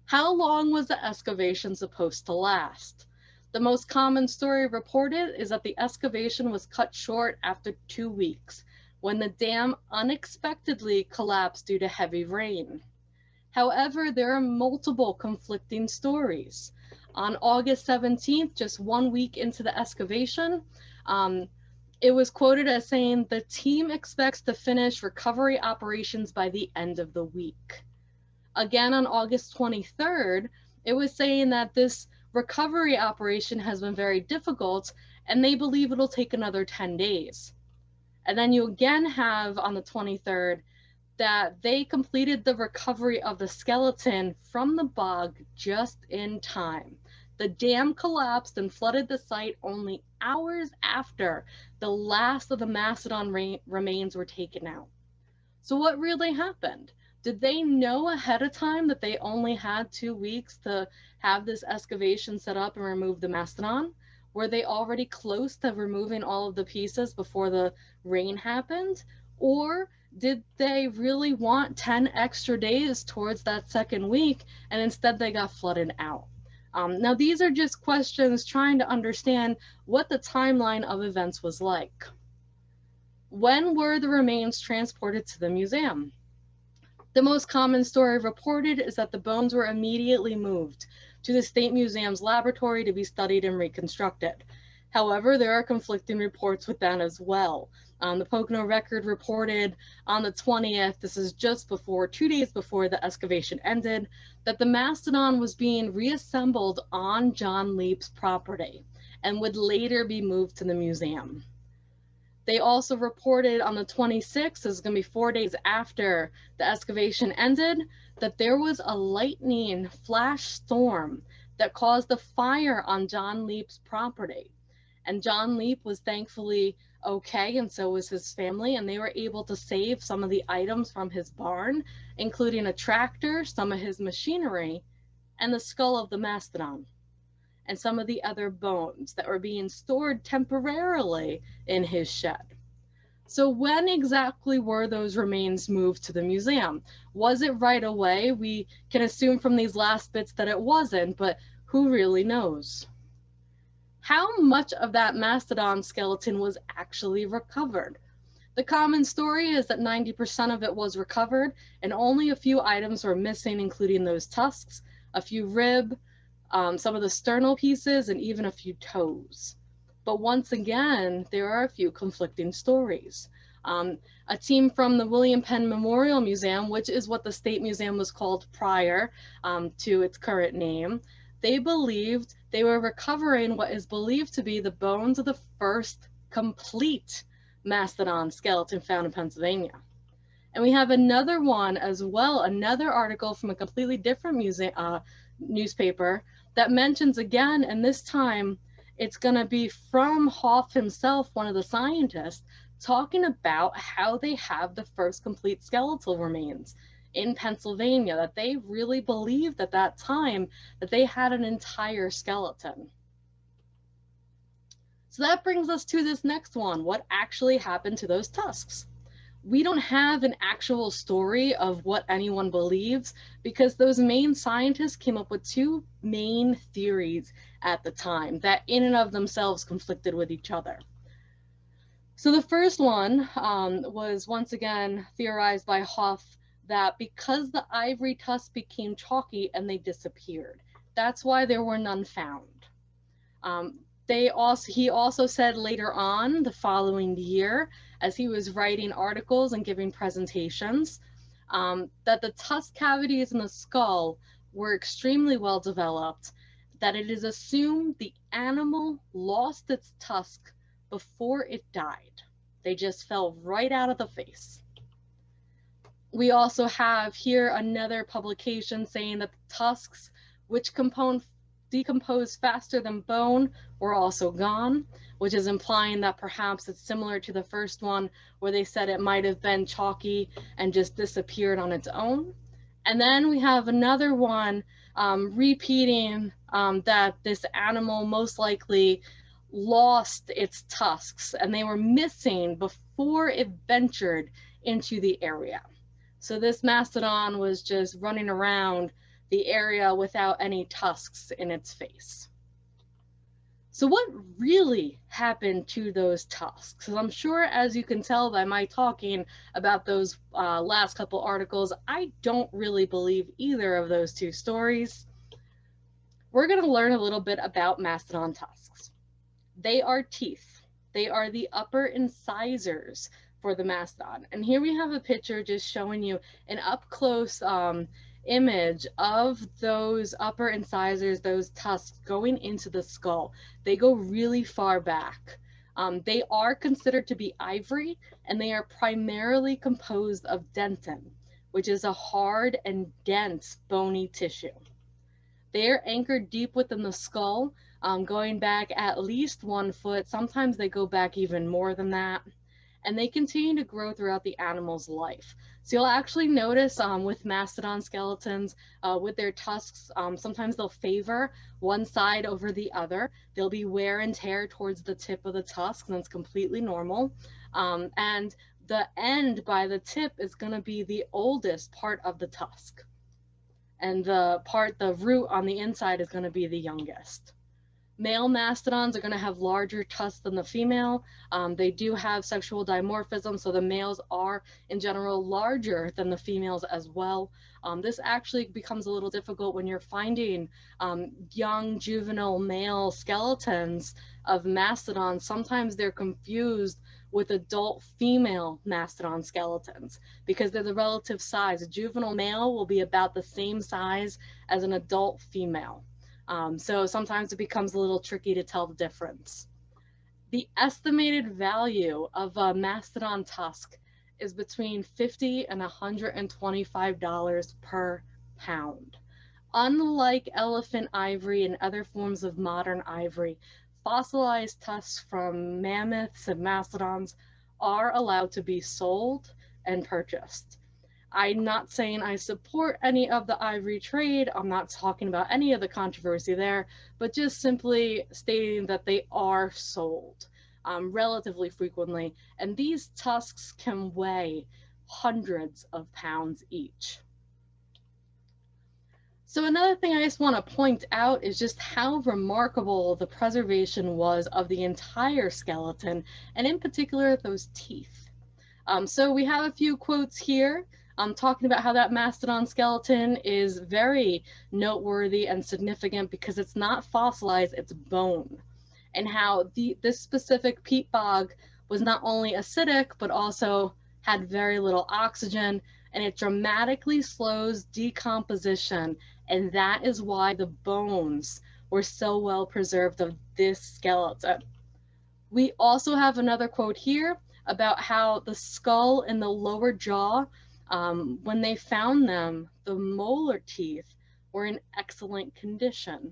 Speaker 2: How long was the excavation supposed to last? The most common story reported is that the excavation was cut short after 2 weeks, when the dam unexpectedly collapsed due to heavy rain. However, there are multiple conflicting stories. On August 17th, just 1 week into the excavation, it was quoted as saying, "The team expects to finish recovery operations by the end of the week." Again, on August 23rd, it was saying that this recovery operation has been very difficult and they believe it'll take another 10 days. And then you again have on the 23rd that they completed the recovery of the skeleton from the bog just in time. The dam collapsed and flooded the site only hours after the last of the mastodon remains were taken out. So what really happened? Did they know ahead of time that they only had 2 weeks to have this excavation set up and remove the mastodon? Were they already close to removing all of the pieces before the rain happened? Or did they really want 10 extra days towards that second week and instead they got flooded out? Now, these are just questions trying to understand what the timeline of events was like. When were the remains transported to the museum? The most common story reported is that the bones were immediately moved to the State Museum's laboratory to be studied and reconstructed. However, there are conflicting reports with that as well. The Pocono Record reported on the 20th, this is just before, 2 days before the excavation ended, that the mastodon was being reassembled on John Leap's property and would later be moved to the museum. They also reported on the 26th, this is going to be 4 days after the excavation ended, that there was a lightning flash storm that caused a fire on John Leap's property. And John Leap was thankfully okay, and so was his family, and they were able to save some of the items from his barn, including a tractor, some of his machinery, and the skull of the mastodon, and some of the other bones that were being stored temporarily in his shed. So when exactly were those remains moved to the museum? Was it right away? We can assume from these last bits that it wasn't, but who really knows? How much of that mastodon skeleton was actually recovered? The common story is that 90% of it was recovered and only a few items were missing, including those tusks, a few rib, some of the sternal pieces, and even a few toes. But once again, there are a few conflicting stories. A team from the William Penn Memorial Museum, which is what the State Museum was called prior to its current name, they believed they were recovering what is believed to be the bones of the first complete mastodon skeleton found in Pennsylvania. And we have another one as well, another article from a completely different newspaper that mentions again, and this time it's going to be from Hoff himself, one of the scientists, talking about how they have the first complete skeletal remains in Pennsylvania, that they really believed at that time that they had an entire skeleton. So that brings us to this next one. What actually happened to those tusks? We don't have an actual story of what anyone believes because those main scientists came up with two main theories at the time that in and of themselves conflicted with each other. So the first one was once again theorized by Hoff, that because the ivory tusks became chalky and they disappeared, that's why there were none found. He also said later on the following year, as he was writing articles and giving presentations, that the tusk cavities in the skull were extremely well developed, that it is assumed the animal lost its tusk before it died. They just fell right out of the face. We also have here another publication saying that the tusks, which decompose faster than bone, were also gone, which is implying that perhaps it's similar to the first one where they said it might have been chalky and just disappeared on its own. And then we have another one repeating that this animal most likely lost its tusks and they were missing before it ventured into the area. So this mastodon was just running around the area without any tusks in its face. So what really happened to those tusks? Because I'm sure, as you can tell by my talking about those last couple articles, I don't really believe either of those two stories. We're going to learn a little bit about mastodon tusks. They are teeth. They are the upper incisors for the mastodon. And here we have a picture just showing you an up close image of those upper incisors, those tusks going into the skull. They go really far back. They are considered to be ivory, and they are primarily composed of dentin, which is a hard and dense bony tissue. They are anchored deep within the skull, going back at least 1 foot. Sometimes they go back even more than that. And they continue to grow throughout the animal's life. So you'll actually notice with mastodon skeletons, with their tusks, sometimes they'll favor one side over the other. There'll be wear and tear towards the tip of the tusk, and that's completely normal. And the end by the tip is going to be the oldest part of the tusk. And the root on the inside is going to be the youngest. Male mastodons are going to have larger tusks than the female. They do have sexual dimorphism, so the males are in general larger than the females as well. This actually becomes a little difficult when you're finding young juvenile male skeletons of mastodons. Sometimes they're confused with adult female mastodon skeletons because they're the relative size. A juvenile male will be about the same size as an adult female. So sometimes it becomes a little tricky to tell the difference. The estimated value of a mastodon tusk is between $50 and $125 per pound. Unlike elephant ivory and other forms of modern ivory, fossilized tusks from mammoths and mastodons are allowed to be sold and purchased. I'm not saying I support any of the ivory trade. I'm not talking about any of the controversy there, but just simply stating that they are sold relatively frequently. And these tusks can weigh hundreds of pounds each. So another thing I just want to point out is just how remarkable the preservation was of the entire skeleton, and in particular, those teeth. So we have a few quotes here. Talking about how that mastodon skeleton is very noteworthy and significant because it's not fossilized, it's bone. And how this specific peat bog was not only acidic, but also had very little oxygen, and it dramatically slows decomposition. And that is why the bones were so well preserved of this skeleton. We also have another quote here about how the skull and the lower jaw, when they found them, the molar teeth were in excellent condition.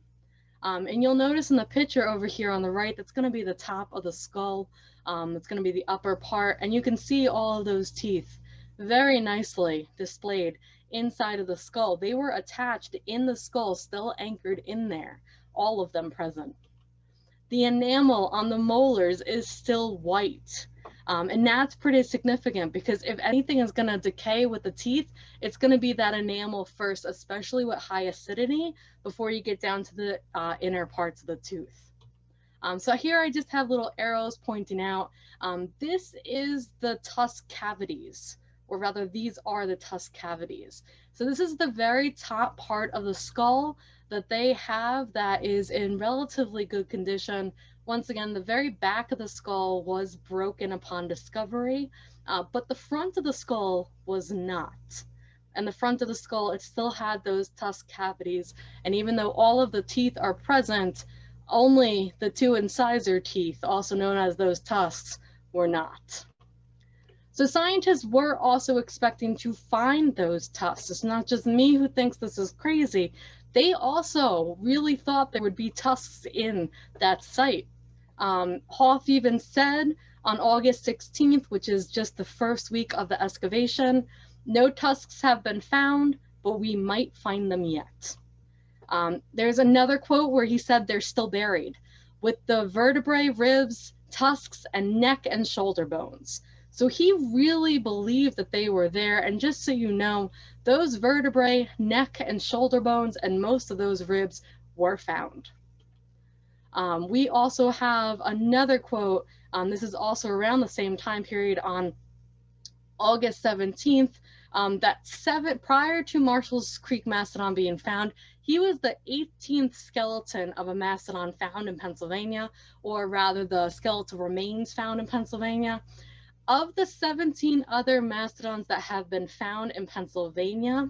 Speaker 2: And you'll notice in the picture over here on the right, that's going to be the top of the skull. It's going to be the upper part. And you can see all of those teeth very nicely displayed inside of the skull. They were attached in the skull, still anchored in there, all of them present. The enamel on the molars is still white. And that's pretty significant because if anything is going to decay with the teeth, it's going to be that enamel first, especially with high acidity, before you get down to the inner parts of the tooth. So here I just have little arrows pointing out. This is the tusk cavities, or rather these are the tusk cavities. So this is the very top part of the skull that they have that is in relatively good condition. Once again, the very back of the skull was broken upon discovery, but the front of the skull was not. And the front of the skull, it still had those tusk cavities. And even though all of the teeth are present, only the two incisor teeth, also known as those tusks, were not. So scientists were also expecting to find those tusks. It's not just me who thinks this is crazy. They also really thought there would be tusks in that site. Hoff even said on August 16th, which is just the first week of the excavation, no tusks have been found, but we might find them yet. There's another quote where he said they're still buried with the vertebrae, ribs, tusks, and neck and shoulder bones. So he really believed that they were there. And just so you know, those vertebrae, neck and shoulder bones, and most of those ribs were found. We also have another quote. This is also around the same time period on August 17th, prior to Marshall's Creek Mastodon being found, he was the 18th skeleton of a mastodon found in Pennsylvania, or rather the skeletal remains found in Pennsylvania. Of the 17 other mastodons that have been found in Pennsylvania,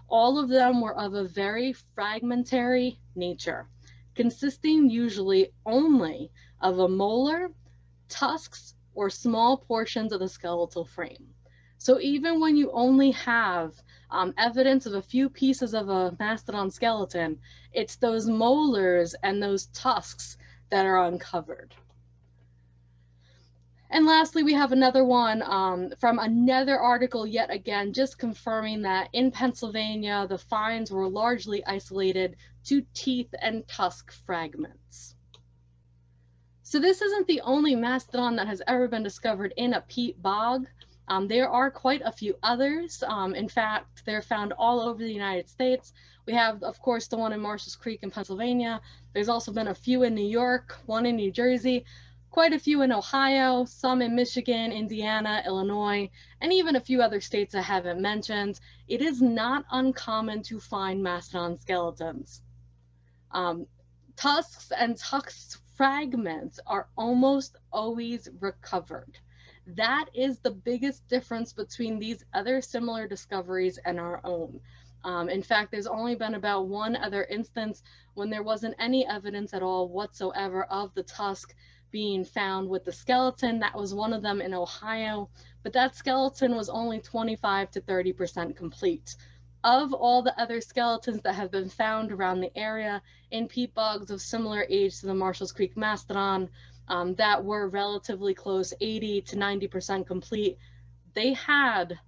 Speaker 2: all of them were of a very fragmentary nature, consisting usually only of a molar, tusks, or small portions of the skeletal frame. So even when you only have evidence of a few pieces of a mastodon skeleton, it's those molars and those tusks that are uncovered. And lastly, we have another one from another article, yet again, just confirming that in Pennsylvania, the finds were largely isolated to teeth and tusk fragments. So this isn't the only mastodon that has ever been discovered in a peat bog. There are quite a few others. In fact, they're found all over the United States. We have, of course, the one in Marshall's Creek in Pennsylvania. There's also been a few in New York, one in New Jersey, quite a few in Ohio, some in Michigan, Indiana, Illinois, and even a few other states I haven't mentioned. It is not uncommon to find mastodon skeletons. Tusks and tusk fragments are almost always recovered. That is the biggest difference between these other similar discoveries and our own. In fact, there's only been about one other instance when there wasn't any evidence at all whatsoever of the tusk being found with the skeleton. That was one of them in Ohio, but that skeleton was only 25 to 30% complete. Of all the other skeletons that have been found around the area in peat bogs of similar age to the Marshall's Creek Mastodon, that were relatively close, 80 to 90% complete, they had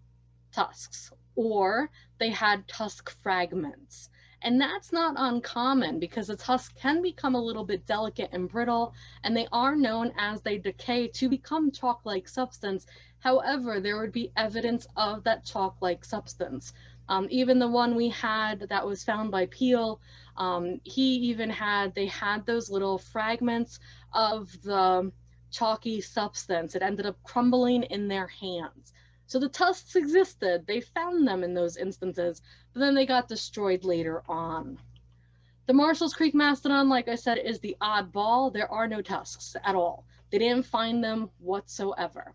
Speaker 2: tusks or they had tusk fragments. And that's not uncommon because the tusk can become a little bit delicate and brittle, and they are known as they decay to become chalk-like substance. However, there would be evidence of that chalk-like substance. Even the one we had that was found by Peel, they had those little fragments of the chalky substance. It ended up crumbling in their hands. So the tusks existed, they found them in those instances, but then they got destroyed later on. The Marshall's Creek Mastodon, like I said, is the oddball. There are no tusks at all. They didn't find them whatsoever.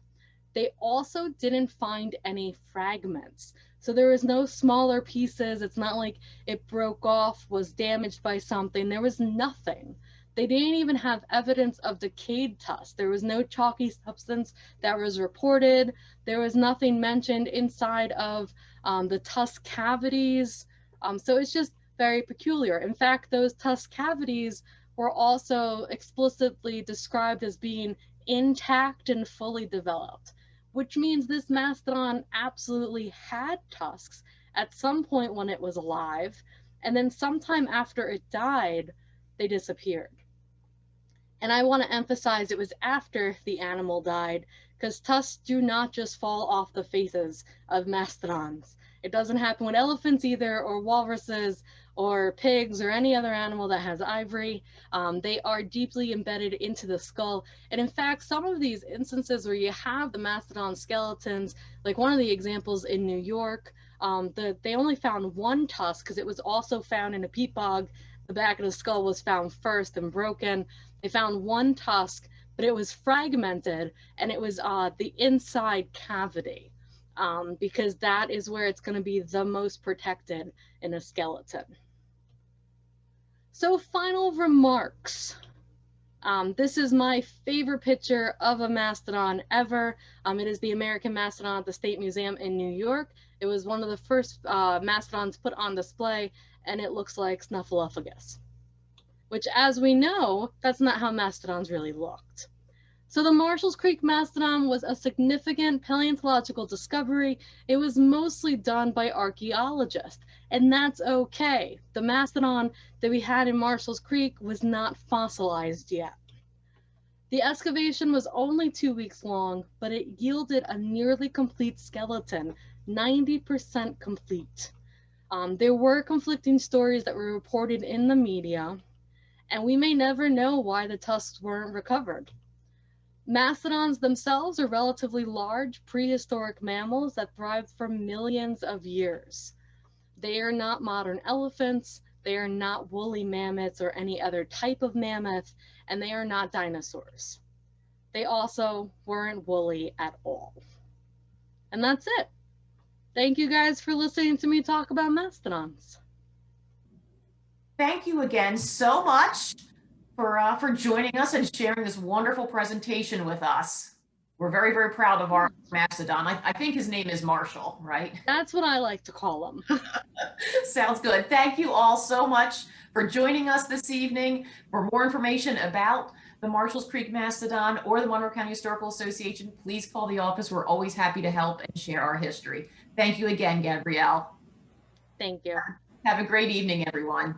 Speaker 2: They also didn't find any fragments. So there was no smaller pieces. It's not like it broke off, was damaged by something. There was nothing. They didn't even have evidence of decayed tusk. There was no chalky substance that was reported. There was nothing mentioned inside of the tusk cavities. So it's just very peculiar. In fact, those tusk cavities were also explicitly described as being intact and fully developed, which means this mastodon absolutely had tusks at some point when it was alive, and then sometime after it died, they disappeared. And I want to emphasize it was after the animal died, because tusks do not just fall off the faces of mastodons. It doesn't happen with elephants either, or walruses, or pigs, or any other animal that has ivory. They are deeply embedded into the skull. And in fact, some of these instances where you have the mastodon skeletons, like one of the examples in New York, they only found one tusk because it was also found in a peat bog. The back of the skull was found first and broken. They found one tusk, but it was fragmented, and it was the inside cavity, because that is where it's going to be the most protected in a skeleton. So final remarks. This is my favorite picture of a mastodon ever. It is the American Mastodon at the State Museum in New York. It was one of the first mastodons put on display, and it looks like Snuffleupagus, which, as we know, that's not how mastodons really looked. So the Marshall's Creek Mastodon was a significant paleontological discovery. It was mostly done by archaeologists, and that's okay. The mastodon that we had in Marshall's Creek was not fossilized yet. The excavation was only 2 weeks long, but it yielded a nearly complete skeleton, 90% complete. There were conflicting stories that were reported in the media, and we may never know why the tusks weren't recovered. Mastodons themselves are relatively large, prehistoric mammals that thrived for millions of years. They are not modern elephants, they are not woolly mammoths or any other type of mammoth, and they are not dinosaurs. They also weren't woolly at all. And that's it. Thank you guys for listening to me talk about mastodons.
Speaker 1: Thank you again so much for joining us and sharing this wonderful presentation with us. We're very, very proud of our mastodon. I think his name is Marshall, right?
Speaker 2: That's what I like to call them.
Speaker 1: Sounds good. Thank you all so much for joining us this evening. For more information about the Marshalls Creek Mastodon or the Monroe County Historical Association, please call the office. We're always happy to help and share our history. Thank you again, Gabrielle.
Speaker 2: Thank you.
Speaker 1: Have a great evening, everyone.